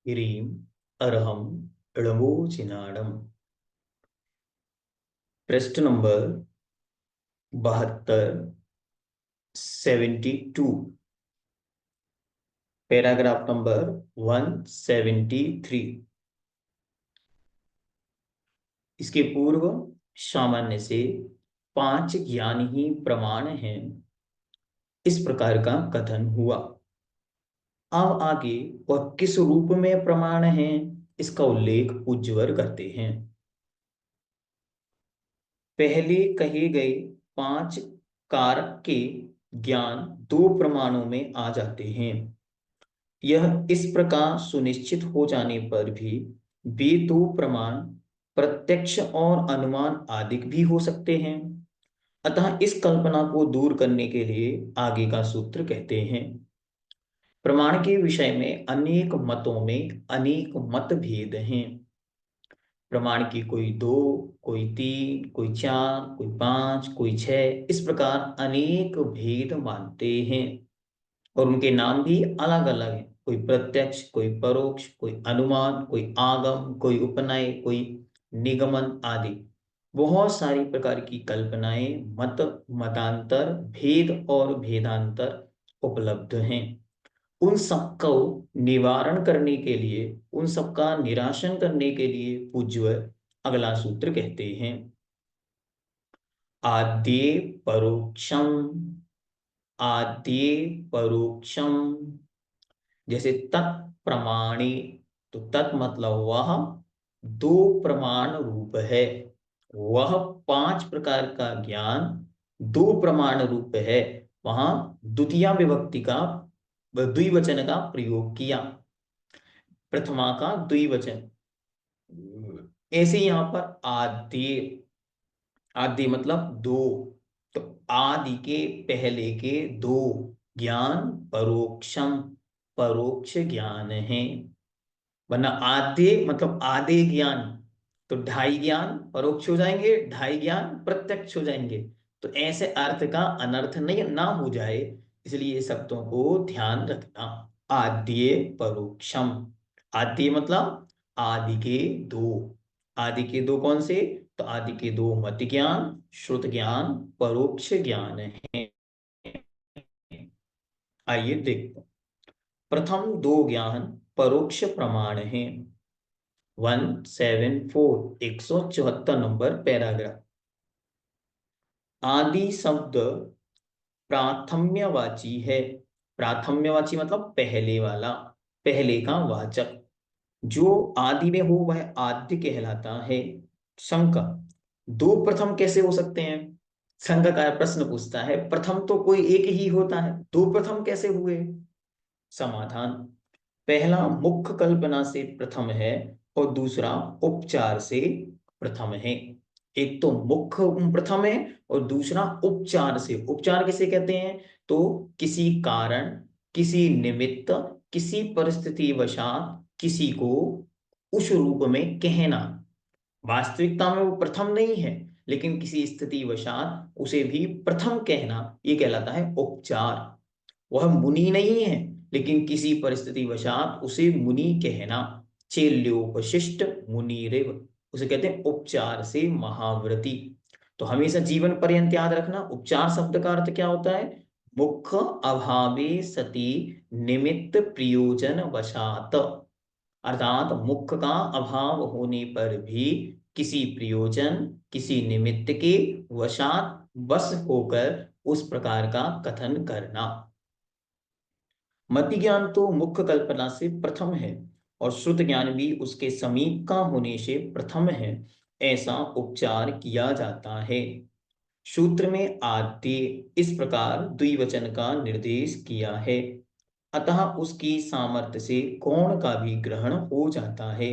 ह्रीं अर्हं ळमोचिनाडम। पृष्ठ number 72, 72। Paragraph number 173। इसके पूर्व सामान्य से 5 ज्ञान ही प्रमाण हैं, इस प्रकार का कथन हुआ। अब आगे वह किस रूप में प्रमाण है, इसका उल्लेख पूज्यवर करते हैं। पहले कहे गए 5 कारक के ज्ञान 2 प्रमाणों में आ जाते हैं। यह इस प्रकार सुनिश्चित हो जाने पर भी वे 2 प्रमाण प्रत्यक्ष और अनुमान आदि भी हो सकते हैं। अतः इस कल्पना को दूर करने के लिए आगे का सूत्र कहते हैं। प्रमाण के विषय में अनेक मतों में अनेक मतभेद हैं। प्रमाण की कोई 2, कोई 3, कोई 4, कोई 5, कोई 6, इस प्रकार अनेक भेद मानते हैं और उनके नाम भी अलग अलग हैं। कोई प्रत्यक्ष, कोई परोक्ष, कोई अनुमान, कोई आगम, कोई उपनय, कोई निगमन आदि। बहुत सारी प्रकार की कल्पनाएं, मत, मतांतर, भेद और भेदांतर उपलब्ध हैं। उन सबको निवारण करने के लिए, उन सबका निराशन करने के लिए पूज्य अगला सूत्र कहते हैं। आद्ये परोक्षम। आद्ये परोक्षम, जैसे तत्प्रमाणी, तो तत् मतलब वह 2 प्रमाण रूप है। वह 5 प्रकार का ज्ञान 2 प्रमाण रूप है। वहां द्वितीया विभक्ति का, द्विवचन का प्रयोग किया, प्रथमा का द्विवचन। ऐसे यहाँ पर आद्य, आदि मतलब 2, तो आदि के पहले के 2 ज्ञान परोक्षम, परोक्ष ज्ञान है। वरना आद्य मतलब आधे ज्ञान, तो 2.5 ज्ञान परोक्ष हो जाएंगे, 2.5 ज्ञान प्रत्यक्ष हो जाएंगे। तो ऐसे अर्थ का अनर्थ नहीं ना हो जाए, इसलिए ये शब्दों को ध्यान रखना। आद्य परोक्षम, आद्य मतलब आदि के 2। आदि के 2 कौन से? तो आदि के 2 मत ज्ञान, श्रुत ज्ञान, परोक्ष ज्ञान है। आइए देखते हैं। प्रथम 2 ज्ञान परोक्ष प्रमाण है। 174, 174 नंबर पैराग्राफ। आदि शब्द प्राथम्यवाची है। प्राथम्यवाची मतलब पहले वाला, पहले का वाचक। जो आदि में हो वह आद्य कहलाता है। शंका, 2 प्रथम कैसे हो सकते हैं? शंकाकार प्रश्न पूछता है, प्रथम तो कोई एक ही होता है, 2 प्रथम कैसे हुए? समाधान, पहला मुख्य कल्पना से प्रथम है और दूसरा उपचार से प्रथम है। एक तो मुख्य प्रथम है और दूसरा उपचार से। उपचार किसे कहते हैं? तो किसी कारण, किसी निमित्त, किसी परिस्थिति वशात किसी को उस रूप में कहना। वास्तविकता में वो प्रथम नहीं है, लेकिन किसी स्थिति वशात उसे भी प्रथम कहना, ये कहलाता है उपचार। वह मुनि नहीं है, लेकिन किसी परिस्थिति वशात उसे मुनि कहना। चेल्योपशिष्ट मुनिरेव, उसे कहते हैं उपचार से महाव्रती। तो हमेशा जीवन पर्यंत याद रखना, उपचार शब्द का अर्थ क्या होता है? मुख्य अभावे सति निमित्त प्रयोजन वशात, अर्थात मुख्य का अभाव होने पर भी किसी प्रयोजन, किसी निमित्त के वशात वश होकर उस प्रकार का कथन करना। मति ज्ञान तो मुख्य कल्पना से प्रथम है और श्रुत ज्ञान भी उसके समीप का होने से प्रथम है, ऐसा उपचार किया जाता है। सूत्र में आद्य इस प्रकार द्विवचन का निर्देश किया है, अतः उसकी सामर्थ्य से कोण का भी ग्रहण हो जाता है।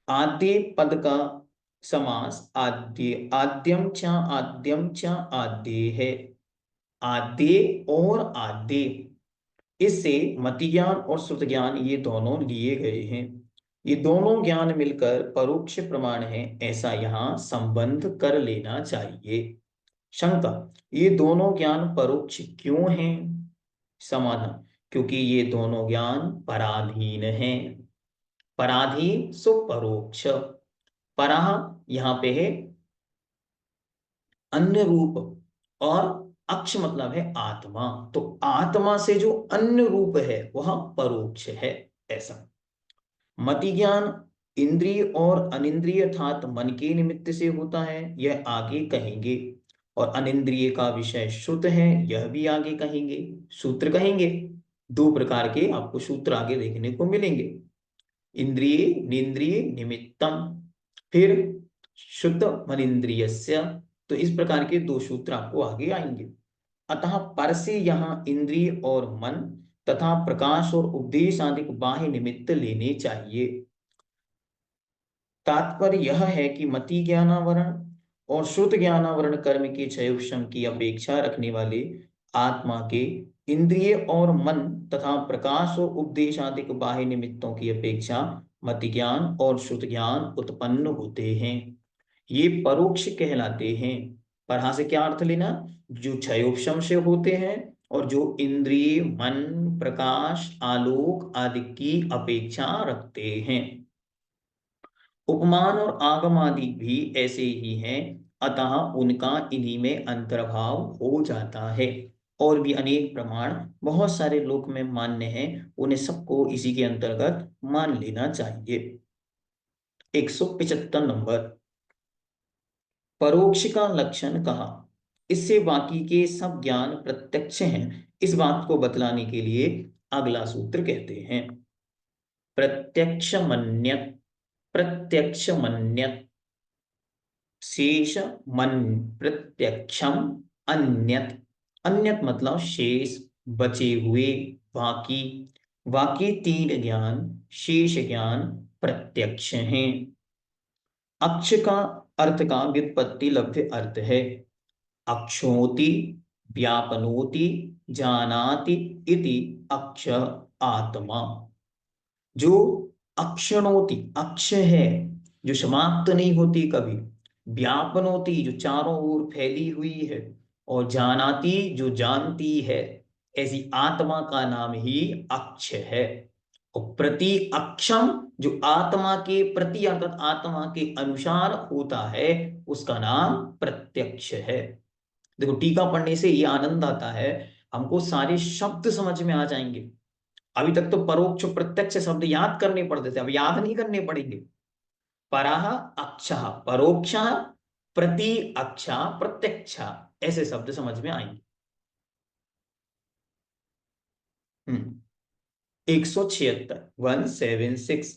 आद्य पद का समास आद्य आद्यम च आद्य है। आद्य और आद्य, इससे मति ज्ञान और श्रुत ज्ञान ये दोनों लिए गए हैं। ये दोनों ज्ञान मिलकर परोक्ष प्रमाण है, ऐसा यहाँ संबंध कर लेना चाहिए। शंका, ये दोनों ज्ञान परोक्ष क्यों हैं? समाधान, क्योंकि ये दोनों ज्ञान पराधीन हैं। पराधीन सो परोक्ष। पराह यहाँ पे है अन्य रूप, और अक्ष मतलब है आत्मा, तो आत्मा से जो अन्य रूप है वह परोक्ष है। ऐसा मति ज्ञान इंद्रिय और अनिंद्रिय अर्थात मन के निमित्त से होता है, यह आगे कहेंगे। और अनिंद्रिय का विषय श्रुत है, यह भी आगे कहेंगे। सूत्र कहेंगे, दो प्रकार के आपको सूत्र आगे देखने को मिलेंगे, इंद्रिय निंद्रिय निमित्तम, फिर शुद्ध मनिंद्रियस्य। तो इस प्रकार के दो सूत्र आपको आगे आएंगे। अतः पर से यहाँ इंद्रिय और मन तथा प्रकाश और उपदेश आदि बाह्य निमित्त लेने चाहिए। तात्पर्य यह है कि मति ज्ञानावरण और श्रुत ज्ञानावरण कर्म के क्षयोक्षम की अपेक्षा रखने वाले आत्मा के इंद्रिय और मन तथा प्रकाश और उपदेश आदि बाह्य निमित्तों की अपेक्षा मति ज्ञान और श्रुत ज्ञान उत्पन्न होते हैं, ये परोक्ष कहलाते हैं। पढ़ा से क्या अर्थ लेना, जो क्षयोक्षम से होते हैं और जो इंद्रिय मन प्रकाश आलोक आदि की अपेक्षा रखते हैं। उपमान और आगम आदि भी ऐसे ही हैं, अतः उनका इन्हीं में अंतर्भाव हो जाता है। और भी अनेक प्रमाण बहुत सारे लोक में मान्य हैं, उन्हें सबको इसी के अंतर्गत मान लेना चाहिए। 175 नंबर, परोक्ष का लक्षण कहा, इससे बाकी के सब ज्ञान प्रत्यक्ष हैं, इस बात को बतलाने के लिए अगला सूत्र कहते हैं, प्रत्यक्ष मन्यत। प्रत्यक्ष मन्यत शेष मन प्रत्यक्षम अन्यत। अन्यत मतलब शेष, बचे हुए, बाकी। बाकी तीन ज्ञान शेष ज्ञान प्रत्यक्ष हैं। अक्ष का अर्थ का व्युत्पत्ति लब्ध अर्थ है, अक्षोति व्यापनोति जानाति इति अक्ष आत्मा। जो अक्षणोति अक्ष है, जो समाप्त नहीं होती कभी, व्यापनोति जो चारों ओर फैली हुई है, और जानाति जो जानती है, ऐसी आत्मा का नाम ही अक्ष है। और प्रति अक्षम जो आत्मा के प्रति अर्थात आत्मा के अनुसार होता है, उसका नाम प्रत्यक्ष है। देखो टीका पढ़ने से ये आनंद आता है, हमको सारे शब्द समझ में आ जाएंगे। अभी तक तो परोक्ष प्रत्यक्ष शब्द याद करने पड़ते थे, अब याद नहीं करने पड़ेंगे। परः अक्षः परोक्षः, प्रति अक्षा प्रत्यक्ष, ऐसे शब्द समझ में आएंगे। 176 176,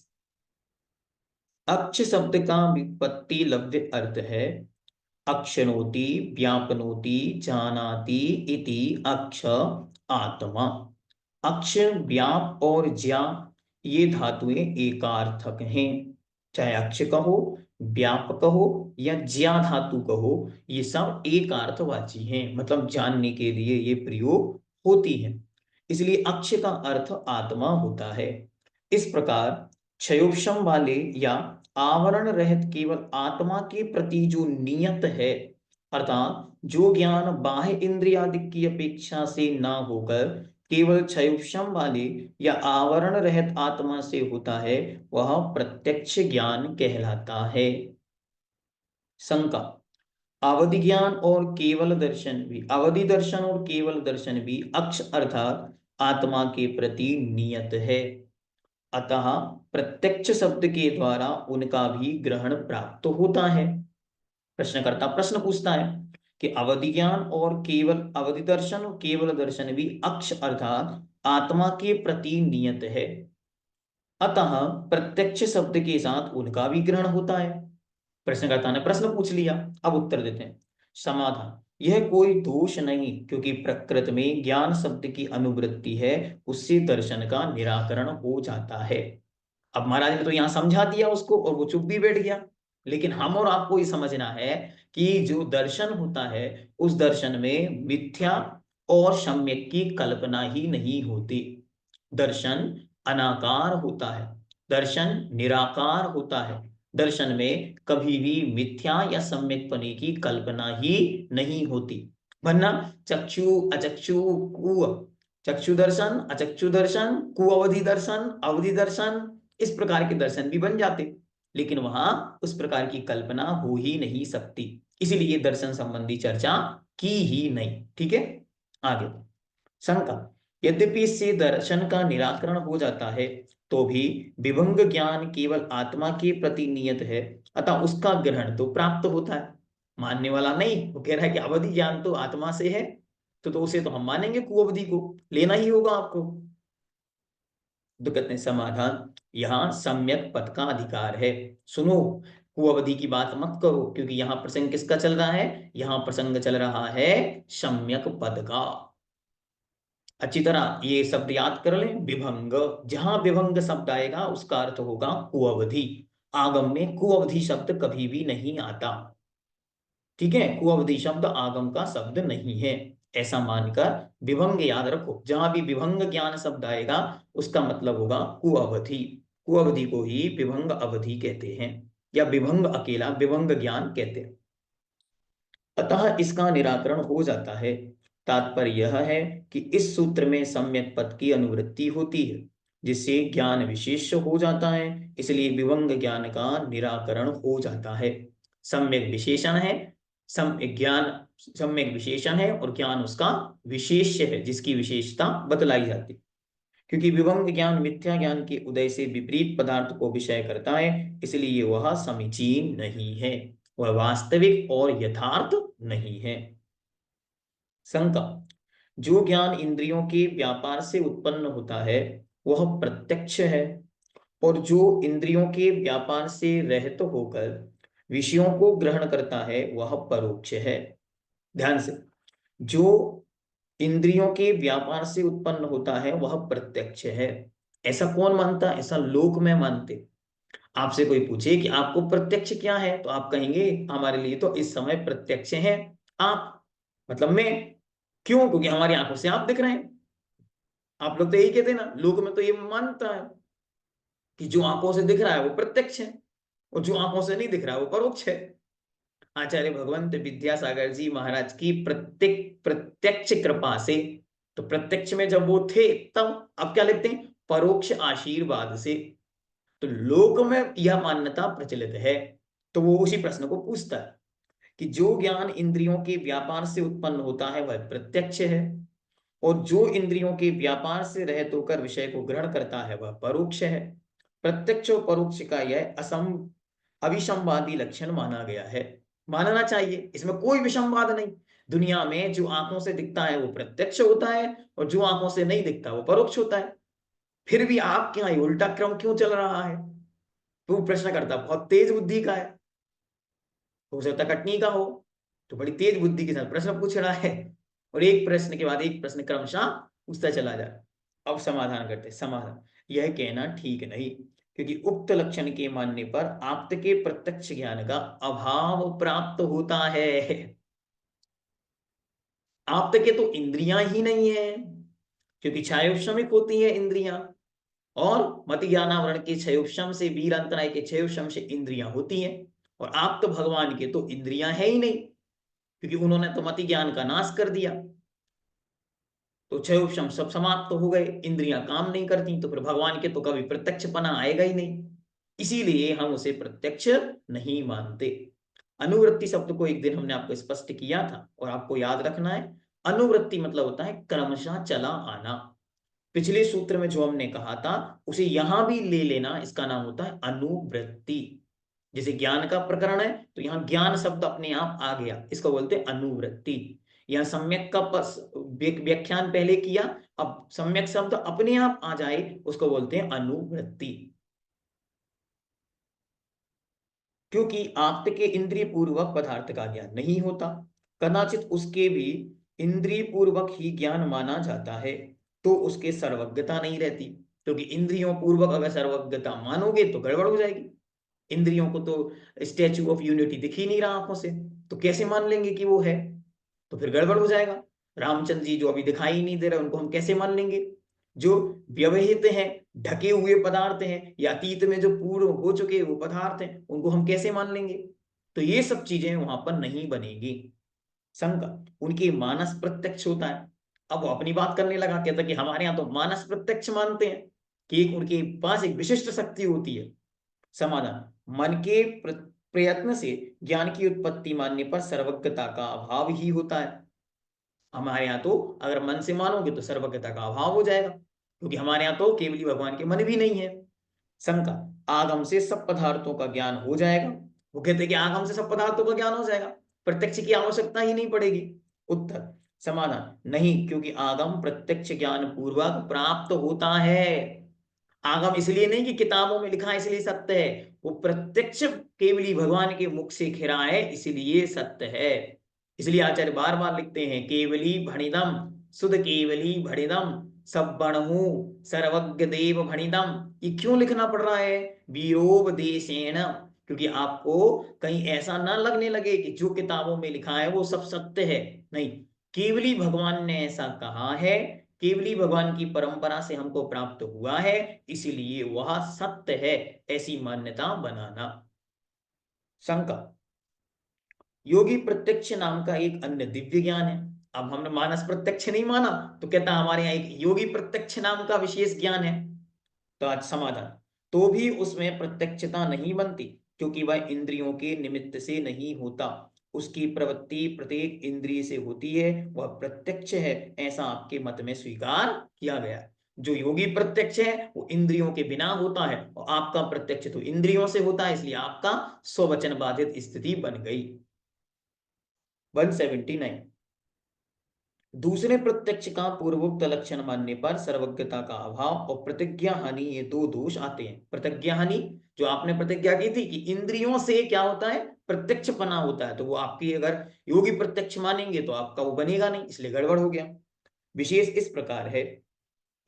अक्ष शब्द का व्युत्पत्ति लब्ध अर्थ है, अक्षनोति व्यापनोति जानाति इति अक्ष आत्मा। अक्ष व्याप और ज्या ये धातुएं एकार्थक हैं, चाहे अक्ष कहो व्याप कहो या ज्या धातु कहो, ये सब एकार्थवाची हैं, मतलब जानने के लिए ये प्रयोग होती हैं, इसलिए अक्ष का अर्थ आत्मा होता है। इस प्रकार क्षयोक्षम वाले या आवरण रहित केवल आत्मा के प्रति जो नियत है, अर्थात जो ज्ञान बाह्य इंद्रियादि की अपेक्षा से ना होकर केवल क्षयोक्षम वाले या आवरण रहित आत्मा से होता है, वह प्रत्यक्ष ज्ञान कहलाता है। शंका, अवधि ज्ञान और केवल दर्शन भी, अवधि दर्शन और केवल दर्शन भी अक्ष अर्थात आत्मा के प्रति नियत है, अतः प्रत्यक्ष शब्द के द्वारा उनका भी ग्रहण प्राप्त होता है। प्रश्नकर्ता प्रश्न पूछता है कि अवधि ज्ञान और केवल अवधि दर्शन और केवल दर्शन भी अक्ष अर्थात आत्मा के प्रति नियत है, अतः प्रत्यक्ष शब्द के साथ उनका भी ग्रहण होता है। प्रश्नकर्ता ने प्रश्न पूछ लिया, अब उत्तर देते हैं। समाधान, यह कोई दोष नहीं, क्योंकि प्रकृति में ज्ञान शब्द की अनुवृत्ति है, उससे दर्शन का निराकरण हो जाता है। अब महाराज ने तो यहां समझा दिया उसको और वो चुप भी बैठ गया। लेकिन हम और आपको ये समझना है कि जो दर्शन होता है उस दर्शन में मिथ्या और सम्यक की कल्पना ही नहीं होती। दर्शन अनाकार होता है, दर्शन निराकार होता है। दर्शन में कभी भी मिथ्या या सम्यकपने की कल्पना ही नहीं होती। वरना चक्षु अचक्षु कु, चक्षु दर्शन अचक्षु दर्शन कुअवधि दर्शन अवधि दर्शन, इस प्रकार के दर्शन भी बन जाते, लेकिन वहां उस प्रकार की कल्पना हो ही नहीं सकती। इसीलिए दर्शन संबंधी चर्चा की ही नहीं। ठीक है, आगे शंका, यद्यपि इससे दर्शन का निराकरण हो जाता है तो भी विभंग ज्ञान केवल आत्मा के प्रति नियत है, अतः उसका ग्रहण तो प्राप्त होता है। मानने वाला नहीं, वो कह रहा है कि अवधि ज्ञान तो आत्मा से है, तो उसे तो हम मानेंगे, कुअवधि को लेना ही होगा आपको। तो कहते हैं समाधान, यहाँ सम्यक पद का अधिकार है। सुनो, कुअवधि की बात मत करो, क्योंकि यहाँ प्रसंग किसका चल रहा है? यहाँ प्रसंग चल रहा है सम्यक पद का। अच्छी तरह ये शब्द याद कर लें, विभंग। जहां विभंग शब्द आएगा उसका अर्थ होगा कुअवधि। आगम में कुअवधि शब्द कभी भी नहीं आता। ठीक है, कुअवधि शब्द आगम का शब्द नहीं है, ऐसा मानकर विभंग याद रखो। जहां भी विभंग ज्ञान शब्द आएगा उसका मतलब होगा कुअवधि। कुअवधि को ही विभंग अवधि कहते हैं, या विभंग अकेला विभंग ज्ञान कहते हैं। अतः इसका निराकरण हो जाता है। तात्पर्य यह है कि इस सूत्र में सम्यक पद की अनुवृत्ति होती है, जिससे ज्ञान विशेष हो जाता है, इसलिए विभंग ज्ञान का निराकरण हो जाता है। सम्यक विशेषण है, ज्ञान सम्यक विशेषण है और ज्ञान उसका विशेष्य है, जिसकी विशेषता बतलाई जाती है। क्योंकि विभंग ज्ञान मिथ्या ज्ञान के उदय से विपरीत पदार्थ को विषय करता है, इसलिए वह समीचीन नहीं है, वह वास्तविक और यथार्थ नहीं है। शंका, जो ज्ञान इंद्रियों के व्यापार से उत्पन्न होता है वह प्रत्यक्ष है, और जो इंद्रियों के व्यापार से रहित होकर विषयों को ग्रहण करता है वह परोक्ष है। ध्यान से, जो इंद्रियों के व्यापार से उत्पन्न होता है वह प्रत्यक्ष है, ऐसा कौन मानता? ऐसा लोक में मानते। आपसे कोई पूछे कि आपको प्रत्यक्ष क्या है, तो आप कहेंगे हमारे लिए तो इस समय प्रत्यक्ष है आप, मतलब मैं। क्यों? क्योंकि हमारी आंखों से आप दिख रहे हैं। आप लोग तो यही कहते हैं ना, लोक में तो ये मानता है कि जो आंखों से दिख रहा है वो प्रत्यक्ष है, और जो आंखों से नहीं दिख रहा है वो परोक्ष है। आचार्य भगवंत विद्यासागर जी महाराज की प्रत्यक्ष कृपा से, तो प्रत्यक्ष में जब वो थे तब, अब क्या लिखते हैं? परोक्ष आशीर्वाद से। तो लोक में यह मान्यता प्रचलित है। तो वो उसी प्रश्न को पूछता है कि जो ज्ञान इंद्रियों के व्यापार से उत्पन्न होता है वह प्रत्यक्ष है, और जो इंद्रियों के व्यापार से रहित होकर विषय को ग्रहण करता है वह परोक्ष है। प्रत्यक्ष और परोक्ष का यह अविसंवादी लक्षण माना गया है। मानना चाहिए, इसमें कोई विसंवाद नहीं। दुनिया में जो आंखों से दिखता है वो प्रत्यक्ष होता है, और जो आंखों से नहीं दिखता वो परोक्ष होता है। फिर भी आपके यहाँ उल्टा क्रम क्यों चल रहा है? तो वो प्रश्न करता, बहुत तेज बुद्धि का है, हो सकता कटनी का हो, तो बड़ी तेज बुद्धि के साथ प्रश्न पूछ रहा है, और एक प्रश्न के बाद एक प्रश्न क्रमशः पूछता चला जा रहा। अब समाधान करते, समाधान, यह कहना ठीक नहीं, क्योंकि उक्त लक्षण के मानने पर आप्त के प्रत्यक्ष ज्ञान का अभाव प्राप्त होता है। आप्त के तो इंद्रियां ही नहीं है, क्योंकि क्षयोपशमिक होती है इंद्रियां, और मत ज्ञानावरण के क्षयोपशम से, वीर अंतराय के क्षयोपशम से इंद्रियां होती हैं, और आप तो भगवान के तो इंद्रियां है ही नहीं, क्योंकि उन्होंने तो मति ज्ञान का नाश कर दिया। तो क्षयोपशम सब समाप्त तो हो गए, इंद्रियां काम नहीं करती, तो फिर भगवान के तो कभी प्रत्यक्षपना आएगा ही नहीं। इसीलिए हम उसे प्रत्यक्ष नहीं मानते। अनुवृत्ति शब्द को एक दिन हमने आपको स्पष्ट किया था, और आपको याद रखना है, अनुवृत्ति मतलब होता है क्रमशः चला आना। पिछले सूत्र में जो हमने कहा था उसे यहां भी ले लेना, इसका नाम होता है अनुवृत्ति। जैसे ज्ञान का प्रकरण है तो यहाँ ज्ञान शब्द अपने आप आ गया, इसको बोलते हैं अनुवृत्ति। यहाँ सम्यक का व्याख्यान पहले किया, अब सम्यक शब्द अपने आप आ जाए उसको बोलते हैं अनुवृत्ति। क्योंकि आप्त के इंद्रिय पूर्वक पदार्थ का ज्ञान नहीं होता, कदाचित उसके भी इंद्रिय पूर्वक ही ज्ञान माना जाता है, तो उसके सर्वज्ञता नहीं रहती, क्योंकि इंद्रियों पूर्वक अगर सर्वज्ञता मानोगे तो गड़बड़ हो जाएगी। इंद्रियों को तो स्टैच्यू ऑफ यूनिटी दिख ही नहीं रहा आंखों से, तो कैसे मान लेंगे कि वो है? तो फिर गड़बड़ हो जाएगा। रामचंद्र जी जो अभी दिखाई ही नहीं दे रहे, उनको हम कैसे मान लेंगे? जो व्यवहित हैं, ढके हुए पदार्थ हैं, या अतीत में जो पूर्व हो चुके वो पदार्थ हैं, उनको हम कैसे मान लेंगे? तो ये सब चीजें वहां पर नहीं बनेगी। शंका, उनकी मानस प्रत्यक्ष होता है। अब वो अपनी बात करने लगा, कहता कि हमारे यहाँ तो मानस प्रत्यक्ष मानते हैं कि एक उनके पास एक विशिष्ट शक्ति होती है। समाधान, मन के प्रयत्न से ज्ञान की उत्पत्ति मानने पर सर्वज्ञता का अभाव ही होता है। हमारे यहाँ तो अगर मन से मानोगे तो सर्वज्ञता का अभाव हो जाएगा, क्योंकि हमारे यहाँ तो केवली भगवान के मन भी नहीं है। शंका, आगम से सब पदार्थों का ज्ञान हो जाएगा। वो कहते हैं कि आगम से सब पदार्थों का ज्ञान हो जाएगा, प्रत्यक्ष की आवश्यकता ही नहीं पड़ेगी। उत्तर, समाधान, नहीं, क्योंकि आगम प्रत्यक्ष ज्ञान पूर्वक प्राप्त होता है। आगम इसलिए नहीं कि किताबों में लिखा है इसलिए सत्य है, वो प्रत्यक्ष केवली भगवान के मुख से खिरा है इसलिए सत्य है। इसलिए आचार्य बार बार लिखते हैं, केवली भणिदम, सुध केवली भणिदम, सब्बणहु सर्वज्ञ देव भणिदम। ये क्यों लिखना पड़ रहा है? वीरोपदेशेन, क्योंकि आपको कहीं ऐसा ना लगने लगे कि जो किताबों में लिखा है वो सब सत्य है। नहीं, केवली भगवान ने ऐसा कहा है, केवली भगवान की परंपरा से हमको प्राप्त हुआ है, इसीलिए वह सत्य है, ऐसी मान्यता बनाना। शंका, योगी प्रत्यक्ष नाम का एक अन्य दिव्य ज्ञान है। अब हमने मानस प्रत्यक्ष नहीं माना, तो कहता हमारे यहाँ एक योगी प्रत्यक्ष नाम का विशेष ज्ञान है। तो आज समाधान, तो भी उसमें प्रत्यक्षता नहीं बनती, क्योंकि वह इंद्रियों के निमित्त से नहीं होता। उसकी प्रवृत्ति प्रत्येक इंद्रिय से होती है, वह प्रत्यक्ष है, ऐसा आपके मत में स्वीकार किया गया है। जो योगी प्रत्यक्ष है वो इंद्रियों के बिना होता है, और आपका प्रत्यक्ष तो इंद्रियों से होता है, इसलिए आपका स्ववचन बाधित स्थिति बन गई। 179, दूसरे प्रत्यक्ष का पूर्वोक्त लक्षण मानने पर सर्वज्ञता का अभाव और प्रतिज्ञा हानि, ये दो दोष आते हैं। प्रतिज्ञा हानि, जो आपने प्रतिज्ञा की थी कि इंद्रियों से क्या होता है, प्रत्यक्ष पना होता है, तो वो आपकी अगर योगी प्रत्यक्ष मानेंगे तो आपका वो बनेगा नहीं, इसलिए गड़बड़ हो गया। विशेष इस प्रकार है,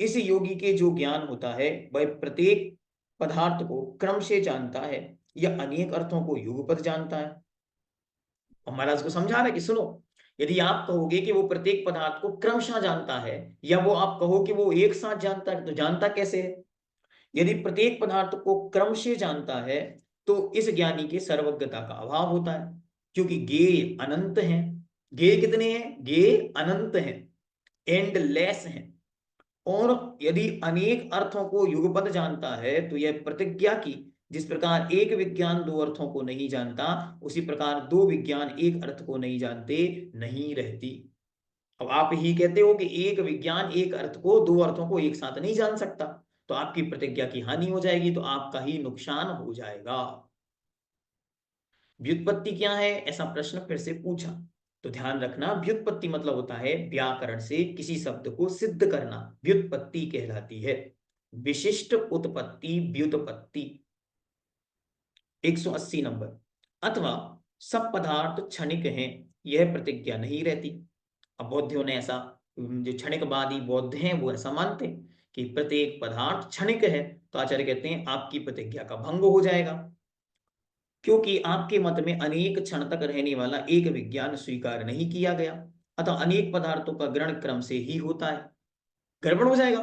इस योगी के जो ज्ञान होता है वह प्रत्येक पदार्थ को क्रम से जानता है, या अनेक अर्थों को युगपत जानता है। महाराज को समझा रहा है कि सुनो, यदि आप कहोगे कि वो प्रत्येक पदार्थ को क्रमशः जानता है, या वो आप कहो कि वो एक साथ जानता है, तो जानता कैसे है? यदि प्रत्येक पदार्थ को क्रम से जानता है, तो इस ज्ञानी के सर्वज्ञता का अभाव होता है, क्योंकि ज्ञेय अनंत हैं। ज्ञेय कितने हैं? ज्ञेय अनंत हैं, एंडलेस हैं। और यदि अनेक अर्थों को युगपत जानता है, तो यह प्रतिज्ञा की, जिस प्रकार एक विज्ञान दो अर्थों को नहीं जानता, उसी प्रकार दो विज्ञान एक अर्थ को नहीं जानते, नहीं रहती। अब आप ही कहते हो कि एक विज्ञान एक अर्थ को दो अर्थों को एक साथ नहीं जान सकता, तो आपकी प्रतिज्ञा की हानि हो जाएगी, तो आपका ही नुकसान हो जाएगा। व्युत्पत्ति क्या है, ऐसा प्रश्न फिर से पूछा, तो ध्यान रखना, व्युत्पत्ति मतलब होता है व्याकरण से किसी शब्द को सिद्ध करना, व्युत्पत्ति कहलाती है। विशिष्ट उत्पत्ति व्युत्पत्ति। 180 नंबर, अथवा सब पदार्थ क्षणिक हैं, यह प्रतिज्ञा नहीं रहती। अब बौद्धियों ने ऐसा, जो क्षणिकवादी बौद्ध हैं वो ऐसा मानते हैं कि प्रत्येक पदार्थ क्षणिक है, तो आचार्य कहते हैं आपकी प्रतिज्ञा का भंग हो जाएगा, क्योंकि आपके मत में अनेक क्षण तक रहने वाला एक विज्ञान स्वीकार नहीं किया गया, अतः अनेक पदार्थों का ग्रहण क्रम से ही होता है। गड़बड़ हो जाएगा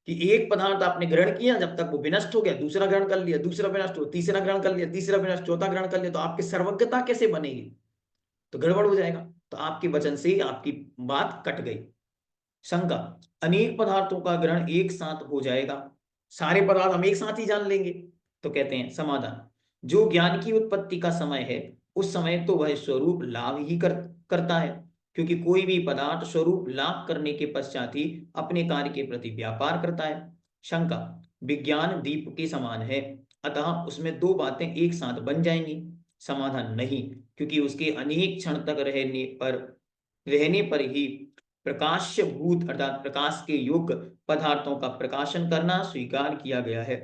कि एक पदार्थ आपने ग्रहण किया, जब तक वो विनष्ट हो गया दूसरा ग्रहण कर लिया, दूसरा विनष्ट हो तीसरा ग्रहण कर लिया, तीसरा विनष्ट चौथा ग्रहण कर लिया, तो आपकी सर्वज्ञता कैसे बनेगी? तो गड़बड़ हो जाएगा, तो आपके वचन से आपकी बात कट गई। शंका, अनेक पदार्थों का ग्रहण एक साथ हो जाएगा, सारे पदार्थ हम एक साथ ही जान लेंगे, तो कहते हैं समाधान, जो ज्ञान की उत्पत्ति का समय है, उस समय तो वह स्वरूप लाभ ही करता है, क्योंकि कोई भी पदार्थ स्वरूप लाभ करने के पश्चात ही अपने कार्य के प्रति व्यापार करता है। शंका, विज्ञान दीप के समान है, अतः उसमें दो बातें एक साथ बन जाएंगी। समाधान, नहीं, क्योंकि उसके अनेक क्षण तक रहने पर ही प्रकाश्य भूत अर्थात प्रकाश के योग्य पदार्थों का प्रकाशन करना स्वीकार किया गया है।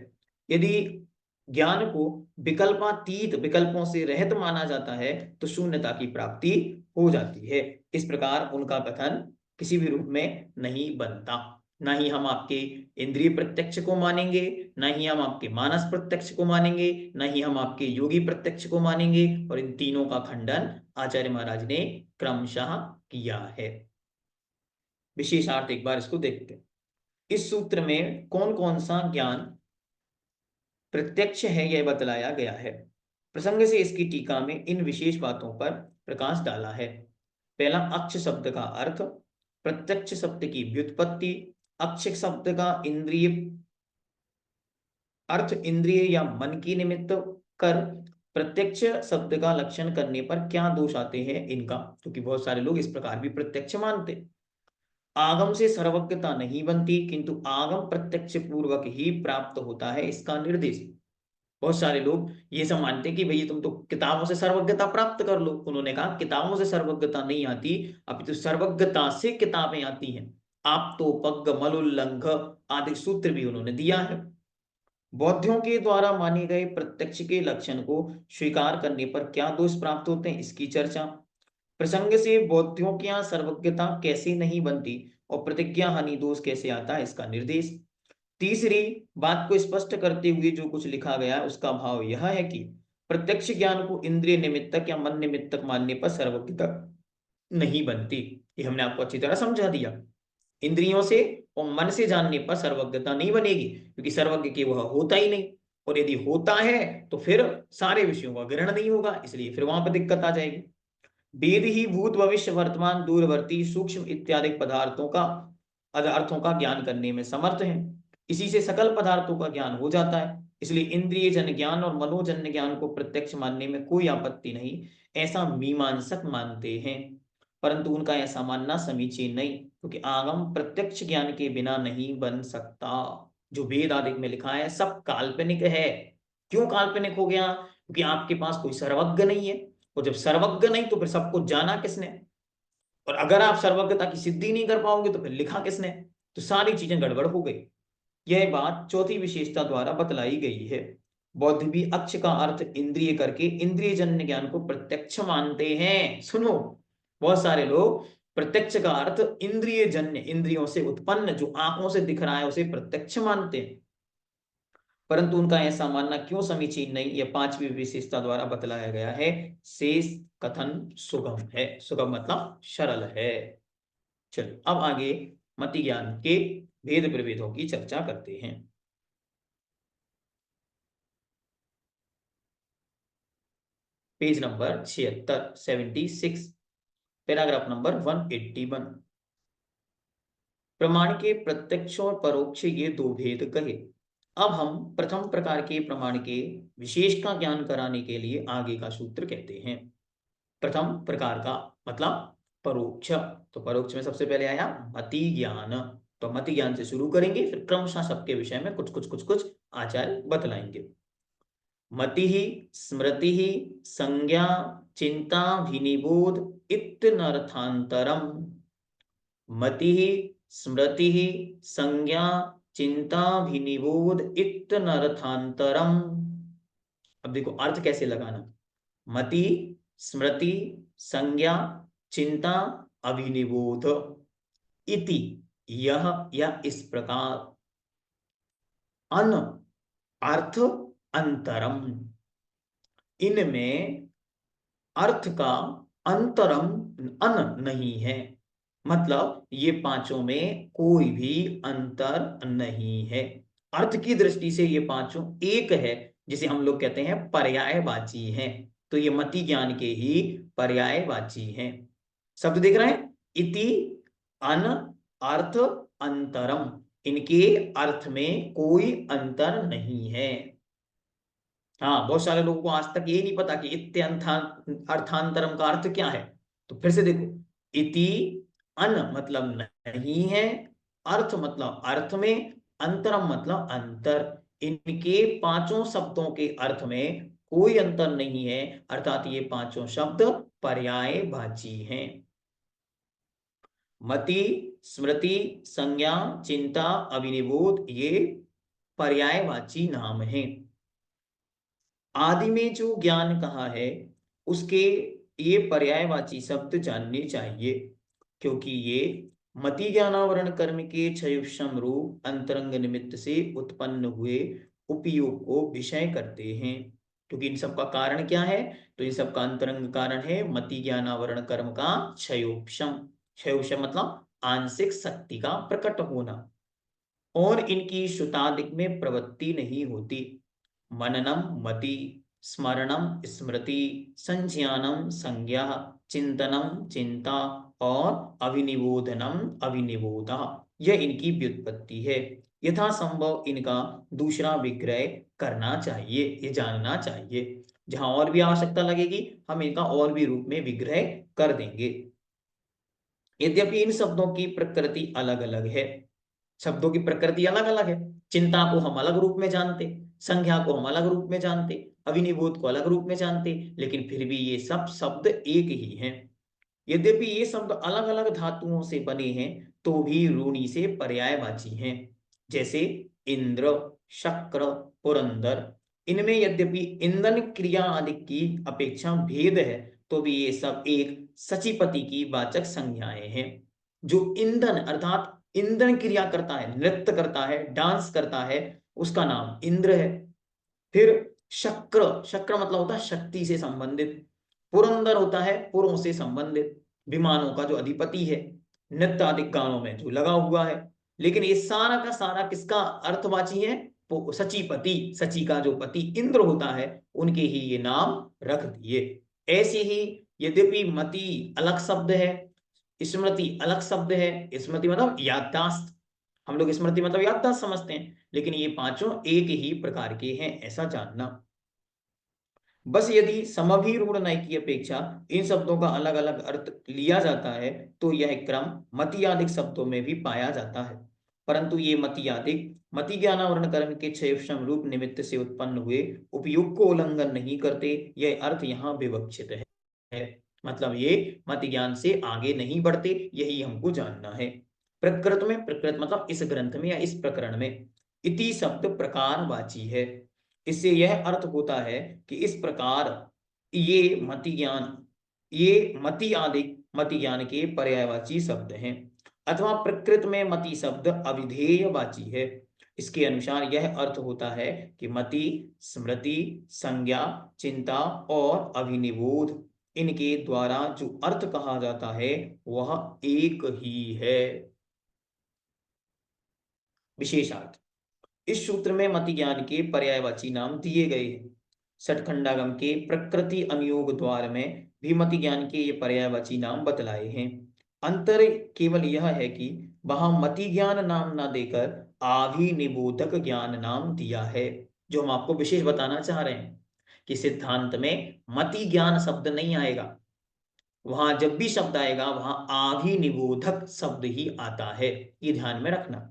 यदि ज्ञान को विकल्पातीत, विकल्पों से रहित माना जाता है, तो शून्यता की प्राप्ति हो जाती है। इस प्रकार उनका कथन किसी भी रूप में नहीं बनता। ना ही हम आपके इंद्रिय प्रत्यक्ष को मानेंगे, ना ही हम आपके मानस प्रत्यक्ष को मानेंगे, ना ही हम आपके योगी प्रत्यक्ष को मानेंगे, और इन तीनों का खंडन आचार्य महाराज ने क्रमशः किया है। विशेषार्थ एक बार इसको देखते हैं। इस सूत्र में कौन कौन सा ज्ञान प्रत्यक्ष है यह बतलाया गया है। प्रसंग से इसकी टीका में इन विशेष बातों पर प्रकाश डाला है। पहला, अक्ष शब्द का अर्थ, प्रत्यक्ष शब्द की व्युत्पत्ति, अक्ष शब्द का इंद्रिय अर्थ इंद्रिय या मन की निमित्त कर, प्रत्यक्ष शब्द का लक्षण करने पर क्या दोष आते हैं इनका, क्योंकि बहुत सारे लोग इस प्रकार भी प्रत्यक्ष मानते। आगम से सर्वज्ञता नहीं बनती, किंतु आगम प्रत्यक्ष पूर्वक ही प्राप्त होता है, इसका निर्देश। बहुत सारे लोग ये सब मानते हैं कि भैया तुम तो किताबों से सर्वज्ञता प्राप्त कर लो। उन्होंने कहा किताबों से सर्वज्ञता नहीं आती, अभी तो सर्वज्ञता से किताबें आती हैं। आप तो पग मलुल्लंघ आदि सूत्र भी उन्होंने दिया है। बौद्धों के द्वारा माने गए प्रत्यक्ष के लक्षण को स्वीकार करने पर क्या दोष प्राप्त होते हैं, इसकी चर्चा। प्रसंग से बौद्धों की यहाँ सर्वज्ञता कैसे नहीं बनती और प्रतिज्ञा हानि दोष कैसे आता है, इसका निर्देश। तीसरी बात को स्पष्ट करते हुए जो कुछ लिखा गया है उसका भाव यह है कि प्रत्यक्ष ज्ञान को इंद्रिय निमित्तक या मन निमित्तक मानने पर सर्वज्ञता नहीं बनती। ये हमने आपको अच्छी तरह समझा दिया। इंद्रियों से और मन से जानने पर सर्वज्ञता नहीं बनेगी, क्योंकि सर्वज्ञ के वह होता ही नहीं, और यदि होता है तो फिर सारे विषयों का ग्रहण नहीं होगा, इसलिए फिर वहां पर दिक्कत आ जाएगी। वेद ही भूत भविष्य वर्तमान दूरवर्ती सूक्ष्म इत्यादि पदार्थों का अर्थों का ज्ञान करने में समर्थ है। इसी से सकल पदार्थों का ज्ञान हो जाता है, इसलिए इंद्रिय जन ज्ञान और मनोजन्य ज्ञान को प्रत्यक्ष मानने में कोई आपत्ति नहीं, ऐसा मीमांसक मानते हैं। परंतु उनका ऐसा मानना समीचीन नहीं, क्योंकि आगम प्रत्यक्ष ज्ञान के बिना नहीं बन सकता। जो वेद आदि में लिखा है सब काल्पनिक है। क्यों काल्पनिक हो गया? क्योंकि आपके पास कोई सर्वज्ञ नहीं है, और जब सर्वज्ञ नहीं तो फिर सबको जाना किसने, और अगर आप सर्वज्ञता की सिद्धि नहीं कर पाओगे तो फिर लिखा किसने, तो सारी चीजें गड़बड़ हो गई। यह बात चौथी विशेषता द्वारा बतलाई गई है। बौद्ध भी अक्ष का अर्थ इंद्रिय करके इंद्रिय जन्य ज्ञान को प्रत्यक्ष मानते हैं। सुनो, बहुत सारे लोग प्रत्यक्ष का अर्थ इंद्रिय जन्य, इंद्रियों से उत्पन्न जो आंखों से दिख रहा है उसे प्रत्यक्ष मानते हैं, परंतु उनका ऐसा मानना क्यों समीचीन नहीं, यह पांचवी विशेषता द्वारा बतलाया गया है। शेष कथन सुगम है। सुगम मतलब सरल है। चलो अब आगे मति ज्ञान के भेद प्रभेदों की चर्चा करते हैं। Page number 76, 76, paragraph number 181। प्रमाण के प्रत्यक्ष और परोक्ष ये दो भेद कहे। अब हम प्रथम प्रकार के प्रमाण के विशेष का ज्ञान कराने के लिए आगे का सूत्र कहते हैं। प्रथम प्रकार का मतलब परोक्ष। तो परोक्ष में सबसे पहले आया मति ज्ञान। तो मति ज्ञान से शुरू करेंगे, फिर क्रमशः सबके विषय में कुछ कुछ कुछ कुछ आचार्य बतलाएंगे। मति ही स्मृति ही संज्ञा चिंता विनिबोध इत्यनर्थांतरम। मति ही स्मृति ही संज्ञा चिंता विनिबोध इत्यनर्थांतरम। अब देखो अर्थ कैसे लगाना। मति स्मृति संज्ञा चिंता अभिनिबोध इति यह या इस प्रकार, अन अर्थ अंतरम, इनमें अर्थ का अंतरम अन नहीं है, मतलब ये पांचों में कोई भी अंतर नहीं है। अर्थ की दृष्टि से ये पांचों एक है, जिसे हम लोग कहते हैं पर्यायवाची हैं। तो ये मति ज्ञान के ही पर्यायवाची हैं। शब्द देख रहे हैं, इति अन अर्थ अंतरम, इनके अर्थ में कोई अंतर नहीं है। हाँ, बहुत सारे लोगों को आज तक ये नहीं पता कि अर्थांतरम का अर्थ क्या है। तो फिर से देखो, इति अन मतलब नहीं है, अर्थ मतलब अर्थ में, अंतरम मतलब अंतर। इनके पांचों शब्दों के अर्थ में कोई अंतर नहीं है, अर्थात ये पांचों शब्द पर्यायवाची हैं। मति स्मृति संज्ञा चिंता अभिनिबोध ये पर्यायवाची नाम हैं। आदि में जो ज्ञान कहा है उसके ये पर्यायवाची शब्द जानने चाहिए, क्योंकि ये मति ज्ञानावरण कर्म के क्षयुषम रूप अंतरंग निमित्त से उत्पन्न हुए उपयोग को विषय करते हैं। क्योंकि इन सब का कारण क्या है? तो इन सब का अंतरंग कारण है मति ज्ञानावरण कर्म का क्षयोपशम। क्षयोपशम मतलब आंशिक शक्ति का प्रकट होना, और इनकी श्रुतादिक में प्रवृत्ति नहीं होती। मननम मति, स्मरणम स्मृति, संज्ञानम संज्ञा, चिंतनम चिंता और अभिनिबोधनम अभिनिबोधा, यह इनकी व्युत्पत्ति है। यथासंभव इनका दूसरा विग्रह करना चाहिए, ये जानना चाहिए। जहां और भी आवश्यकता लगेगी हम इनका और भी रूप में विग्रह कर देंगे। यद्यपि इन शब्दों की प्रकृति अलग अलग है, शब्दों की प्रकृति अलग अलग है। चिंता को हम अलग रूप में जानते, संज्ञा को हम अलग रूप में जानते, अभिनिबोध को अलग रूप में जानते, लेकिन फिर भी ये सब शब्द एक ही हैं। यद्यपि ये शब्द अलग अलग धातुओं से बने हैं तो भी रूढ़ि से पर्यायवाची हैं। जैसे इंद्र, शक्र, पुरंदर, इनमें यद्यपि ईंधन क्रिया आदि की अपेक्षा भेद है तो भी ये सब एक सचिपति की वाचक संज्ञाएं हैं। जो ईंधन अर्थात ईंधन क्रिया करता है, नृत्य करता है, डांस करता है, उसका नाम इंद्र है। फिर शक्र, शक्र मतलब होता है शक्ति से संबंधित। पुरंदर होता है पुरों से संबंधित, विमानों का जो अधिपति है, नृत्य आदि गानों में जो लगा हुआ है। लेकिन ये सारा का सारा किसका अर्थवाची है? सचिपति, सची का जो पति इंद्र होता है उनके ही ये नाम रख दिए। ऐसे ही यद्यपि मति अलग शब्द है, स्मृति अलग शब्द है, स्मृति मतलब याददाश्त, हम लोग स्मृति मतलब याददाश्त समझते हैं, लेकिन ये पांचों एक ही प्रकार के हैं, ऐसा जानना। बस यदि समभिरूढ़ नय की अपेक्षा इन शब्दों का अलग अलग अर्थ लिया जाता है तो यह क्रम मतियादिक शब्दों में भी पाया जाता है, परंतु ये मतियादिक मति ज्ञानावरण कर्म के क्षयक्षम रूप निमित्त से उत्पन्न हुए उपयोग को उल्लंघन नहीं करते, यह अर्थ यहाँ विवक्षित है। मतलब ये मति ज्ञान से आगे नहीं बढ़ते, यही हमको जानना है। प्रकृत में, प्रकृत मतलब इस ग्रंथ में या इस प्रकरण में, इति शब्द प्रकारवाची है। इससे यह अर्थ होता है कि इस प्रकार ये मति ज्ञान, ये मति आदि मति ज्ञान के पर्यायवाची शब्द हैं। अथवा प्रकृत में मति शब्द अविधेयवाची है। इसके अनुसार यह अर्थ होता है कि मति, स्मृति, संज्ञा, चिंता और अभिनिबोध, इनके द्वारा जो अर्थ कहा जाता है वह एक ही है। विशेषार्थ, इस सूत्र में मति ज्ञान के पर्यायवाची नाम दिए गए हैं। सठखंडागम के प्रकृति अनुयोग द्वार में भी मति ज्ञान के ये पर्यायवाची नाम बतलाए हैं। अंतर केवल यह है कि वहां मति ज्ञान नाम ना देकर आभिनिबोधक ज्ञान नाम दिया है। जो हम आपको विशेष बताना चाह रहे हैं कि सिद्धांत में मति ज्ञान शब्द नहीं आएगा, वहां जब भी शब्द आएगा वहां आभिनिबोधक शब्द ही आता है, ये ध्यान में रखना।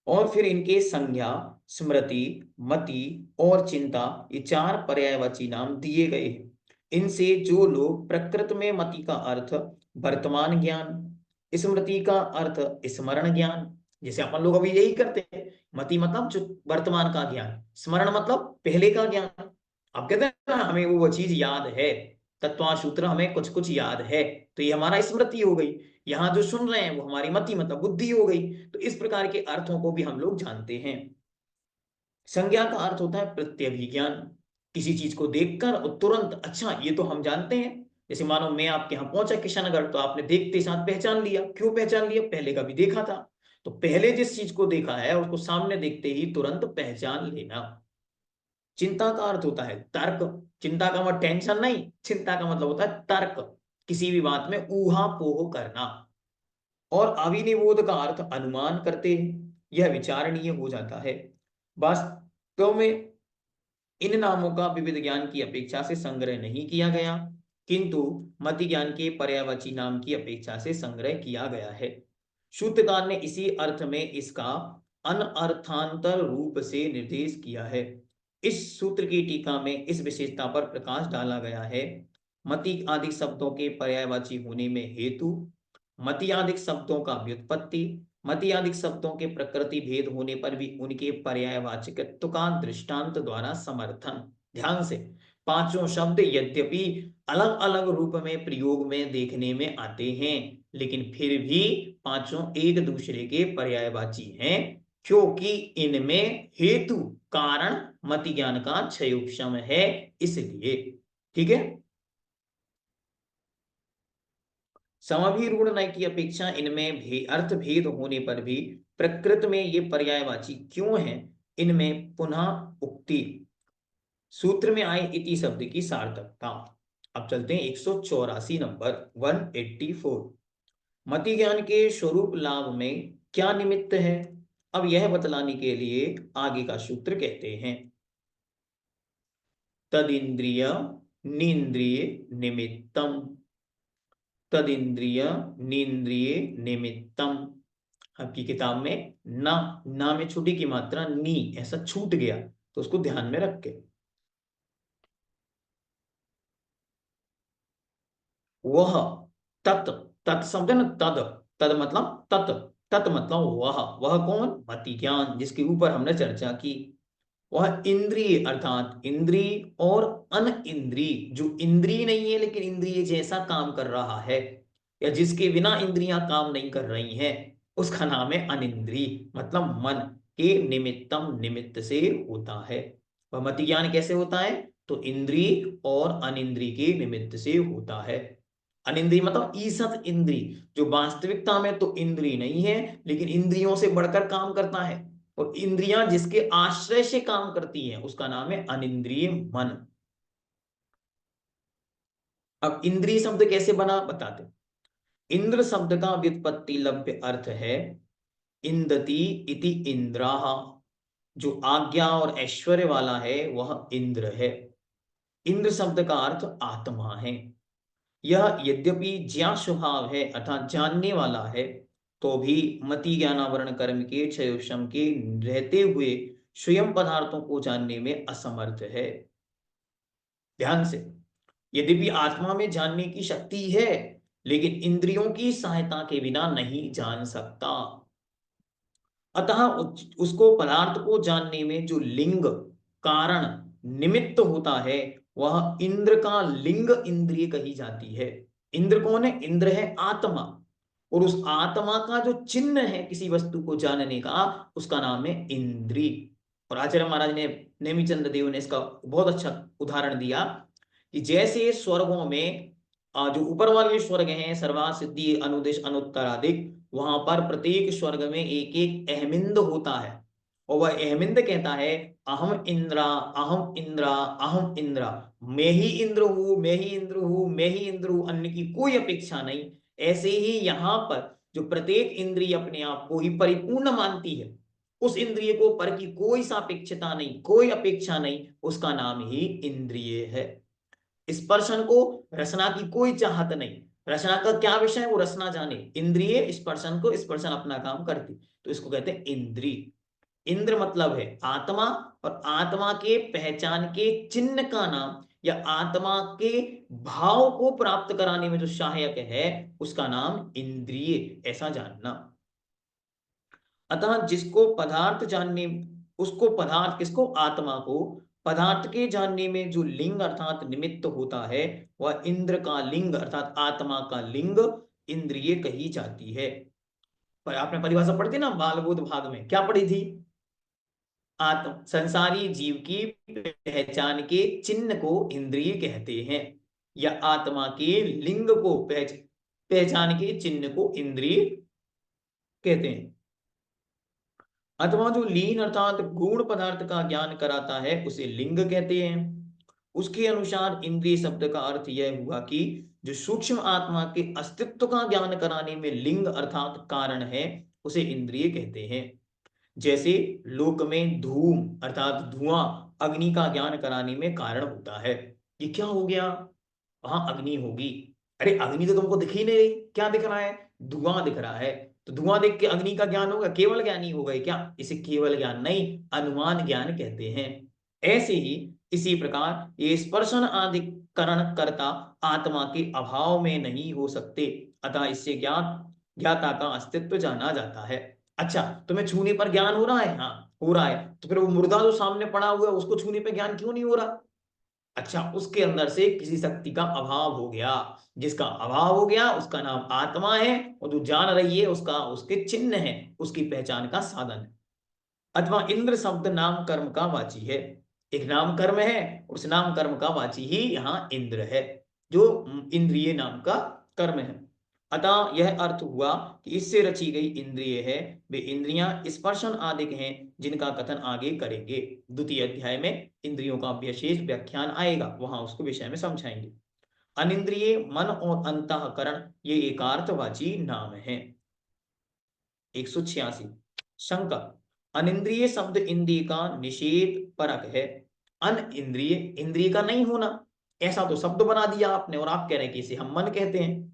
और फिर इनके संज्ञा, स्मृति, मति और चिंता, ये चार पर्यायवाची नाम दिए गए हैं। इनसे जो लोग प्रकृत में मति का अर्थ वर्तमान ज्ञान, स्मृति का अर्थ स्मरण ज्ञान, जैसे अपन लोग अभी यही करते हैं, मति मतलब जो वर्तमान का ज्ञान, स्मरण मतलब पहले का ज्ञान। आप कहते हैं ना हमें वो चीज याद है, तत्वासूत्र हमें कुछ कुछ याद है, तो ये हमारा स्मृति हो गई। यहाँ जो सुन रहे हैं वो हमारी मति मतलब बुद्धि हो गई। तो इस प्रकार के अर्थों को भी हम लोग जानते हैं। संज्ञा का अर्थ होता है प्रत्यभिज्ञान, किसी चीज को देखकर और तुरंत अच्छा ये तो हम जानते हैं। जैसे मानो मैं आपके यहाँ पहुंचा किशनगढ़, तो आपने देखते साथ पहचान लिया। क्यों पहचान लिया? पहले कभी देखा था। तो पहले जिस चीज को देखा है उसको सामने देखते ही तुरंत पहचान लेना। चिंता का अर्थ होता है तर्क। चिंता का मतलब टेंशन नहीं, चिंता का मतलब होता है तर्क, किसी भी बात में ऊहा पोह करना। और अविनिबोध का अर्थ अनुमान करते हैं, यह विचारणीय हो जाता है। वास्तव में इन नामों का विविध ज्ञान की अपेक्षा से संग्रह नहीं किया गया, किंतु मति ज्ञान के पर्यायवाची नाम की अपेक्षा से संग्रह किया गया है। सूत्रकार ने इसी अर्थ में इसका अनर्थांतर रूप से निर्देश किया है। इस सूत्र की टीका में इस विशेषता पर प्रकाश डाला गया है। मति आदि शब्दों के पर्यायवाची होने में हेतु, मति आदि शब्दों का व्युत्पत्ति, मति आदि शब्दों के प्रकृति भेद होने पर भी उनके पर्यायवाचकत्व का दृष्टांत द्वारा समर्थन। ध्यान से, पांचों शब्द यद्यपि अलग अलग रूप में प्रयोग में देखने में आते हैं, लेकिन फिर भी पांचों एक दूसरे के पर्यायवाची हैं, क्योंकि इनमें हेतु कारण मति ज्ञान का क्षयोक्षम है, इसलिए। ठीक है। समभिरूढ़ नय की अपेक्षा इनमें भी अर्थ भेद होने पर भी प्रकृति में ये पर्यायवाची क्यों है, इनमें पुनः उक्ति सूत्र में आए इति शब्द की सार्थकता। अब चलते हैं 184 नंबर 184। मति ज्ञान के स्वरूप लाभ में क्या निमित्त है? अब यह बतलाने के लिए आगे का सूत्र कहते हैं, तदिंद्रिय नींद्रिय निमित्तम, तदिंद्रिय नींद्रिय निमित्तम। आपकी किताब में ना में छुटी की मात्रा नी ऐसा छूट गया, तो उसको ध्यान में रख के, वह तत्, तत् शब्द है ना, तद, तद मतलब तत्, तत् मतलब वह कौन? मति ज्ञान, जिसके ऊपर हमने चर्चा की। वह इंद्रिय अर्थात इंद्रिय और अन इंद्रिय, जो इंद्रिय नहीं है लेकिन इंद्रिय जैसा काम कर रहा है, या जिसके बिना इंद्रियां काम नहीं कर रही हैं, उसका नाम है अनिंद्रिय, मतलब मन के निमित्तम, निमित्त से होता है। वह मति ज्ञान कैसे होता है? तो इंद्रिय और अनिंद्रिय के निमित्त से होता है। अनिंद्रिय मतलब ईसत इंद्रिय, जो वास्तविकता में तो इंद्रिय नहीं है लेकिन इंद्रियों से बढ़कर काम करता है, और इंद्रियां जिसके आश्रय से काम करती हैं उसका नाम है अनिंद्रिय मन। अब इंद्रिय शब्द कैसे बना बताते। इंद्र शब्द का व्युत्पत्ति लभ्य अर्थ है इंदति इति इंद्राः, जो आज्ञा और ऐश्वर्य वाला है वह इंद्र है। इंद्र शब्द का अर्थ आत्मा है। यह यद्यपि ज्ञा स्वभाव है अर्थात जानने वाला है, तो भी मति ज्ञानावरण कर्म के क्षयोक्षम के रहते हुए स्वयं पदार्थों को जानने में असमर्थ है। ध्यान से, यद्यपि आत्मा में जानने की शक्ति है लेकिन इंद्रियों की सहायता के बिना नहीं जान सकता। अतः उसको पदार्थ को जानने में जो लिंग कारण निमित्त होता है वह इंद्र का लिंग इंद्रिय कही जाती है। इंद्र कौन है? इंद्र है आत्मा, और उस आत्मा का जो चिन्ह है किसी वस्तु को जानने का, उसका नाम है इंद्री। और आचार्य महाराज ने, नेमिचंद्र देव ने इसका बहुत अच्छा उदाहरण दिया कि जैसे स्वर्गों में जो ऊपर वाले स्वर्ग हैं सर्वा सिद्धि अनुदेश अनुत्तरादिक, वहां पर प्रत्येक स्वर्ग में एक एक अहमिंद होता है, और वह अहमिंद कहता है अहम इंद्रा अहम इंद्रा अहम इंद्रा, मैं ही इंद्र हूं, मैं ही इंद्र हूं, मैं ही इंद्र हूं, अन्य की कोई अपेक्षा नहीं। ऐसे ही यहाँ पर जो प्रत्येक इंद्रिय अपने आप को ही परिपूर्ण मानती है, उस इंद्रिय को पर की कोई सापेक्षता नहीं, कोई अपेक्षा नहीं, उसका नाम ही इंद्रिय है। स्पर्शन को रचना की कोई चाहत नहीं, रचना का क्या विषय है वो रचना जाने, इंद्रिय स्पर्शन को स्पर्शन अपना काम करती, तो इसको कहते हैं इंद्रिय। इंद्र मतलब है आत्मा, और आत्मा के पहचान के चिन्ह का नाम या आत्मा के भाव को प्राप्त कराने में जो सहायक है उसका नाम इंद्रिय, ऐसा जानना। अतः जिसको पदार्थ जानने, उसको पदार्थ, किसको? आत्मा को पदार्थ के जानने में जो लिंग अर्थात निमित्त होता है वह इंद्र का लिंग अर्थात आत्मा का लिंग इंद्रिय कही जाती है। पर आपने परिभाषा पढ़ी थी ना बालबोध भाग में, क्या पढ़ी थी? आत्म संसारी जीव की पहचान के चिन्ह को इंद्रिय कहते हैं, या आत्मा के लिंग को पहचान के चिन्ह को इंद्रिय कहते हैं। अथवा जो लीन अर्थात गूढ़ पदार्थ का ज्ञान कराता है उसे लिंग कहते हैं। उसके अनुसार इंद्रिय शब्द का अर्थ यह हुआ कि जो सूक्ष्म आत्मा के अस्तित्व का ज्ञान कराने में लिंग अर्थात कारण है उसे इंद्रिय कहते हैं। जैसे लोक में धूम अर्थात धुआं अग्नि का ज्ञान कराने में कारण होता है। ये क्या हो गया? वहां अग्नि होगी। अरे अग्नि तो तुमको दिख ही नहीं रही, क्या दिख रहा है? धुआं दिख रहा है। तो धुआं देख के अग्नि का ज्ञान होगा? केवल ज्ञान ही होगा क्या? इसे केवल ज्ञान नहीं, अनुमान ज्ञान कहते हैं। ऐसे ही इसी प्रकार ये स्पर्शन आदि करण करता आत्मा के अभाव में नहीं हो सकते, अतः इससे ज्ञाता का अस्तित्व जाना जाता है। अच्छा, तुम्हें छूने पर ज्ञान हो रहा है? हाँ हो रहा है, तो फिर वो मुर्दा जो सामने पड़ा हुआ है उसको छूने पर ज्ञान क्यों नहीं हो रहा? अच्छा, उसके अंदर से किसी शक्ति का अभाव हो गया, जिसका अभाव हो गया उसका नाम आत्मा है, और जो जान रही है उसका उसके चिन्ह है, उसकी पहचान का साधन है। अथवा इंद्र शब्द नाम कर्म का वाची है। एक नाम कर्म है, उस नाम कर्म का वाची ही यहाँ इंद्र है, जो इंद्रिय नाम का कर्म है। अतः यह अर्थ हुआ कि इससे रची गई इंद्रिय है, वे इंद्रियां स्पर्शन आदि हैं, जिनका कथन आगे करेंगे। द्वितीय अध्याय में इंद्रियों का विशेष व्याख्यान आएगा, वहां उसको विषय में समझाएंगे। अनिंद्रिय मन और अंतःकरण ये एकार्थवाची नाम है। 186 शंका। अनिंद्रिय शब्द इंद्रिय का निषेध परक है। अन इंद्रिय इंद्रिय का नहीं होना, ऐसा तो शब्द बना दिया आपने, और आप कह रहे हैं कि इसे हम मन कहते हैं।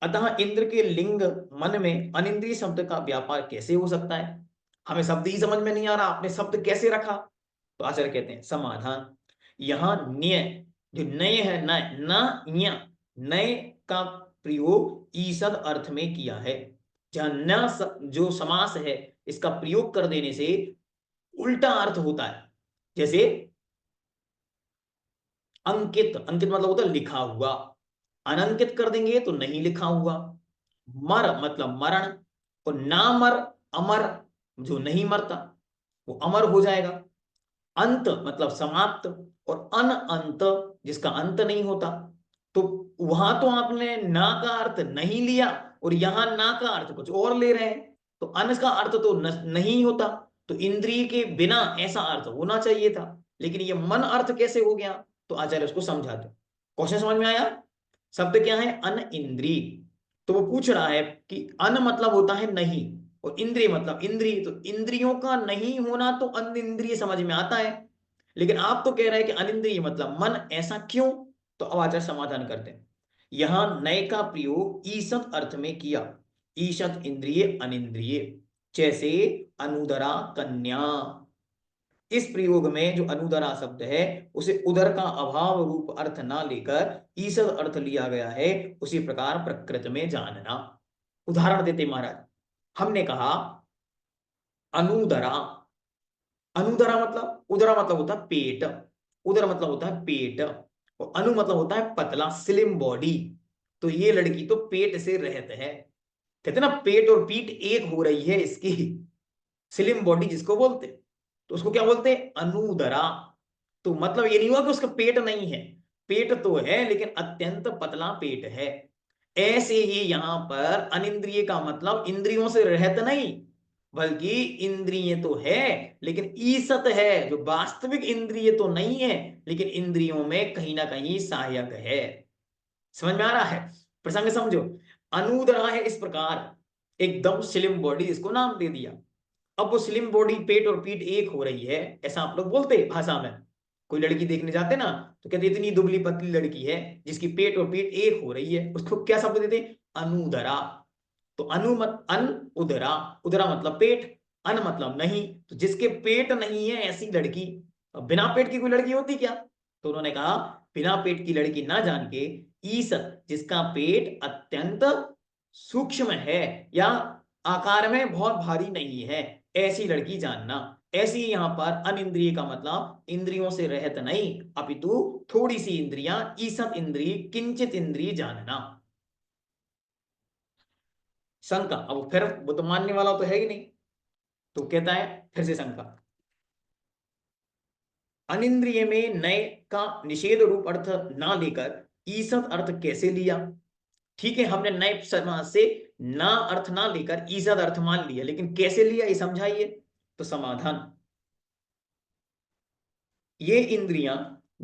अतः इंद्र के लिंग मन में अनिंद्रिय शब्द का व्यापार कैसे हो सकता है? हमें शब्द ही समझ में नहीं आ रहा, आपने शब्द कैसे रखा? तो आचार्य कहते हैं समाधान। यहां न्य जो नय है, नय न न्य, नय का प्रयोग ईसद अर्थ में किया है। जहां न जो समास है, इसका प्रयोग कर देने से उल्टा अर्थ होता है। जैसे अंकित, अंकित मतलब होता है लिखा हुआ, अनंकित कर देंगे तो नहीं लिखा हुआ। मर मतलब मरण, और ना मर अमर, जो नहीं मरता वो अमर हो जाएगा। अंत मतलब समाप्त, और अन अंत जिसका अंत नहीं होता। तो वहां तो आपने ना का अर्थ नहीं लिया, और यहां ना का अर्थ कुछ और ले रहे हैं। तो अन का अर्थ तो नहीं होता, तो इंद्रिय के बिना ऐसा अर्थ होना चाहिए था, लेकिन ये मन अर्थ कैसे हो गया? तो आचार्य उसको समझाते। क्वेश्चन समझ में आया? शब्द क्या है? अन इंद्रिय। तो वो पूछ रहा है कि अन मतलब होता है नहीं, और इंद्रिय मतलब इंद्रिय, तो इंद्रियों का नहीं होना तो अन इंद्रिय समझ में आता है। लेकिन आप तो कह रहे हैं कि अनिंद्रिय मतलब मन, ऐसा क्यों? तो अब आचार्य समाधान करते हैं। यहां नय का प्रयोग ईसत अर्थ में किया। ईसत इंद्रिय अनिंद्रिय, जैसे अनुदरा कन्या। इस प्रयोग में जो अनुदरा शब्द है, उसे उदर का अभाव रूप अर्थ ना लेकर ईसद अर्थ लिया गया है। उसी प्रकार प्रकृति में जानना। उदाहरण देते महाराज, हमने कहा अनुदरा। अनुदरा मतलब, उदरा मतलब होता है पेट, उदर मतलब होता है पेट, और अनु मतलब होता है पतला, स्लिम बॉडी। तो ये लड़की तो पेट से रहत है। कहते ना पेट और पीठ एक हो रही है इसकी, स्लिम बॉडी जिसको बोलते, तो उसको क्या बोलते हैं? अनुदरा। तो मतलब ये नहीं हुआ कि उसका पेट नहीं है, पेट तो है लेकिन अत्यंत पतला पेट है। ऐसे ही यहां पर अनिंद्रिय का मतलब इंद्रियों से रहत नहीं, बल्कि इंद्रिय तो है लेकिन ईसत है, जो वास्तविक इंद्रिय तो नहीं है, लेकिन इंद्रियों में कहीं ना कहीं सहायक है। समझ में आ रहा है? प्रसंग समझो। अनुदरा है इस प्रकार, एकदम स्लिम बॉडी, इसको नाम दे दिया। अब वो स्लिम बॉडी, पेट और पीठ एक हो रही है, ऐसा आप लोग बोलते हैं भाषा में। कोई लड़की देखने जाते ना, तो कहते इतनी दुबली पतली लड़की है जिसकी पेट और पीठ एक हो रही है, उसको क्या शब्द देते? अनुदरा। तो अनु मत अन उदरा, उदरा मतलब पेट, अन मतलब नहीं, तो जिसके पेट नहीं है ऐसी लड़की। अब बिना पेट की कोई लड़की होती क्या? तो उन्होंने कहा बिना पेट की लड़की ना जान के ईसत जिसका पेट अत्यंत सूक्ष्म है, या आकार में बहुत भारी नहीं है, ऐसी लड़की जानना। ऐसी यहां पर अनिंद्रिय का मतलब इंद्रियों से रहत नहीं, अपितु थोड़ी सी इंद्रियां, ईसत इंद्रिय, किंचित इंद्रिय जानना। शंका, अब फिर वो तो मानने वाला तो है ही नहीं, तो कहता है फिर से शंका। अनिंद्रिय में नय का निषेध रूप अर्थ ना लेकर ईसत अर्थ कैसे लिया? ठीक है, हमने नए समाज से ना अर्थ ना लेकर ईसद अर्थ मान लिया, लेकिन कैसे लिया ये समझाइए। तो समाधान, ये इंद्रियां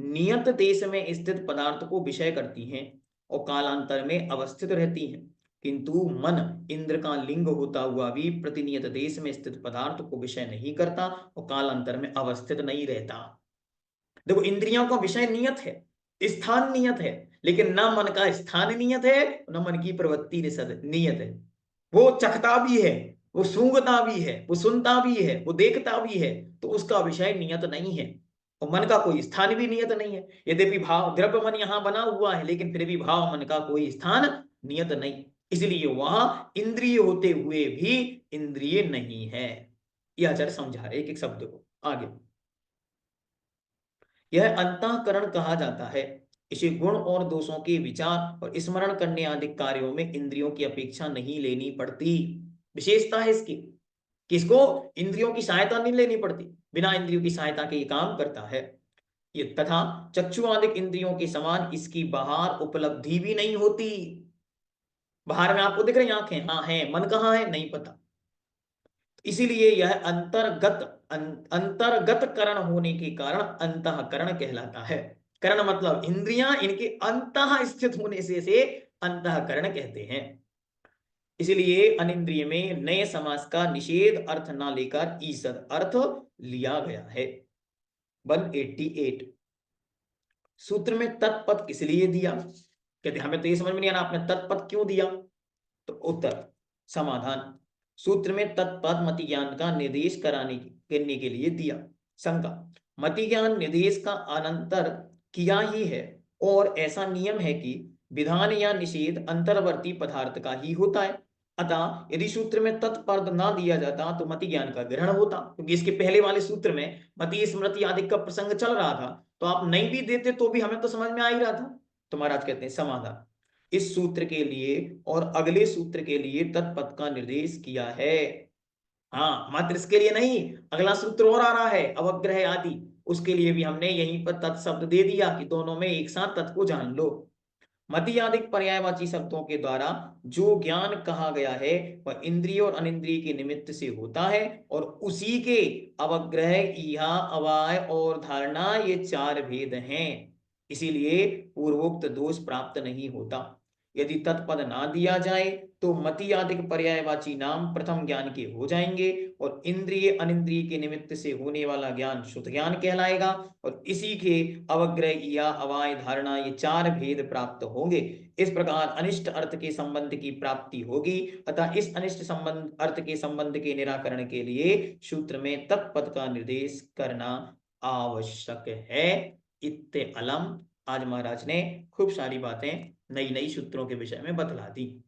नियत देश में स्थित पदार्थ को विषय करती हैं और कालांतर में अवस्थित रहती हैं, किंतु मन इंद्र का लिंग होता हुआ भी प्रतिनियत देश में स्थित पदार्थ को विषय नहीं करता और कालांतर में अवस्थित नहीं रहता। देखो, इंद्रियों का विषय नियत है, स्थान नियत है, लेकिन न मन का स्थान नियत है, न मन की प्रवृत्ति नियत है। वो चखता भी है, वो सूंघता भी है, वो सुनता भी है, वो देखता भी है, तो उसका विषय नियत नहीं है। और मन का कोई स्थान भी नियत नहीं है। यद्यपि भाव द्रव्य मन यहां बना हुआ है, लेकिन फिर भी भाव मन का कोई स्थान नियत नहीं, इसलिए वहां इंद्रिय होते हुए भी इंद्रिय नहीं है। यह आचार्य समझा रहे एक एक शब्द को। आगे यह अंतःकरण कहा जाता है। इसे गुण और दोषों के विचार और स्मरण करने आदि कार्यों में इंद्रियों की अपेक्षा नहीं लेनी पड़ती। विशेषता है इसकी, किसको, इंद्रियों की सहायता नहीं लेनी पड़ती, बिना इंद्रियों की सहायता के ये काम करता है। ये तथा चक्षु आदि इंद्रियों के समान इसकी बाहर उपलब्धि भी नहीं होती। बाहर में आपको दिख रही आंखें, हाँ है, मन कहाँ है नहीं पता। इसीलिए यह अंतर्गत करण होने के कारण अंतःकरण कहलाता है। करण मतलब इंद्रियां, इनके अंतः स्थित होने से अंतःकरण कहते हैं। इसलिए अनिंद्रिय में नए समास का निषेध अर्थ ना लेकर ईसद अर्थ लिया गया है। 188 सूत्र में तत्पद किस लिए दिया, कहते हमें तो ये समझ में नहीं आ रहा आपने तत्पद क्यों दिया। तो उत्तर, समाधान, सूत्र में तत्पद मति ज्ञान का निर्देश करने के लिए दिया। शंका, मति ज्ञान निर्देश का अनंतर किया ही है और ऐसा नियम है कि विधान या निषेध अंतर्वर्ती पदार्थ का ही होता है। अतः यदि सूत्र में तत्पद ना दिया जाता तो मति ज्ञान का ग्रहण होता, क्योंकि इसके पहले वाले सूत्र में मति स्मृति आदि का प्रसंग चल रहा था, तो आप नहीं भी देते तो भी हमें तो समझ में आ ही रहा था। तो महाराज कहते हैं समाधान, इस सूत्र के लिए और अगले सूत्र के लिए तत्पद का निर्देश किया है। हाँ, मात्र इसके लिए नहीं, अगला सूत्र और आ रहा है अवग्रह आदि, उसके लिए भी हमने यहीं पर तत् शब्द दे दिया कि दोनों में एक साथ तत् को जान लो। मति आदि पर्यायवाची शब्दों के द्वारा जो ज्ञान कहा गया है वह इंद्रिय और अनिंद्रिय के निमित्त से होता है, और उसी के अवग्रह, इहा, अवाय और धारणा ये चार भेद हैं। इसीलिए पूर्वोक्त दोष प्राप्त नहीं होता। यदि तत्पद ना दिया जाए तो मति आदि पर्यायवाची नाम प्रथम ज्ञान के हो जाएंगे और इंद्रिय अनिंद्रिय के निमित्त से होने वाला ज्ञान शुद्ध ज्ञान कहलाएगा, और इसी के अवग्रह या अवाय धारणा ये चार भेद प्राप्त होंगे। इस प्रकार अनिष्ट अर्थ के संबंध की प्राप्ति होगी। अतः इस अनिष्ट संबंध अर्थ के संबंध के निराकरण के लिए सूत्र में तत्पद का निर्देश करना आवश्यक है। इत्ते अलम, आज महाराज ने खूब सारी बातें नई नई सूत्रों के विषय में बतला दी।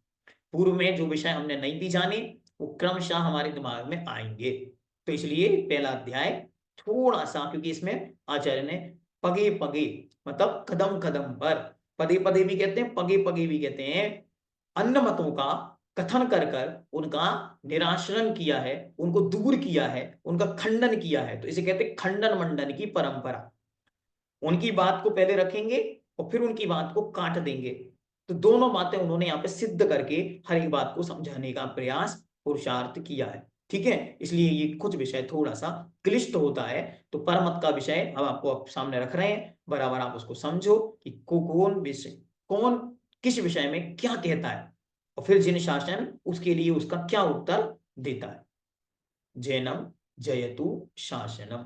पूर्व में जो विषय हमने नहीं भी जाने वो क्रमशः हमारे दिमाग में आएंगे। तो इसलिए पहला अध्याय थोड़ा सा, क्योंकि इसमें आचार्य ने पगे पगे मतलब कदम कदम पर, पदे पदे भी कहते हैं पगे पगे भी कहते हैं, अन्य मतों का कथन कर कर उनका निराशरण किया है, उनको दूर किया है, उनका खंडन किया है। तो इसे कहते हैं खंडन मंडन की परंपरा। उनकी बात को पहले रखेंगे और फिर उनकी बात को काट देंगे। तो दोनों बातें उन्होंने यहाँ पे सिद्ध करके हर एक बात को समझाने का प्रयास पुरुषार्थ किया है। ठीक है, इसलिए ये कुछ विषय थोड़ा सा क्लिष्ट होता है। तो परमत का विषय हम आपको सामने रख रहे हैं, बराबर आप उसको समझो कि कौन विषय, कौन किस विषय में क्या कहता है, और फिर जिन शासन उसके लिए उसका क्या उत्तर देता है। जैनम जयतु शासनम।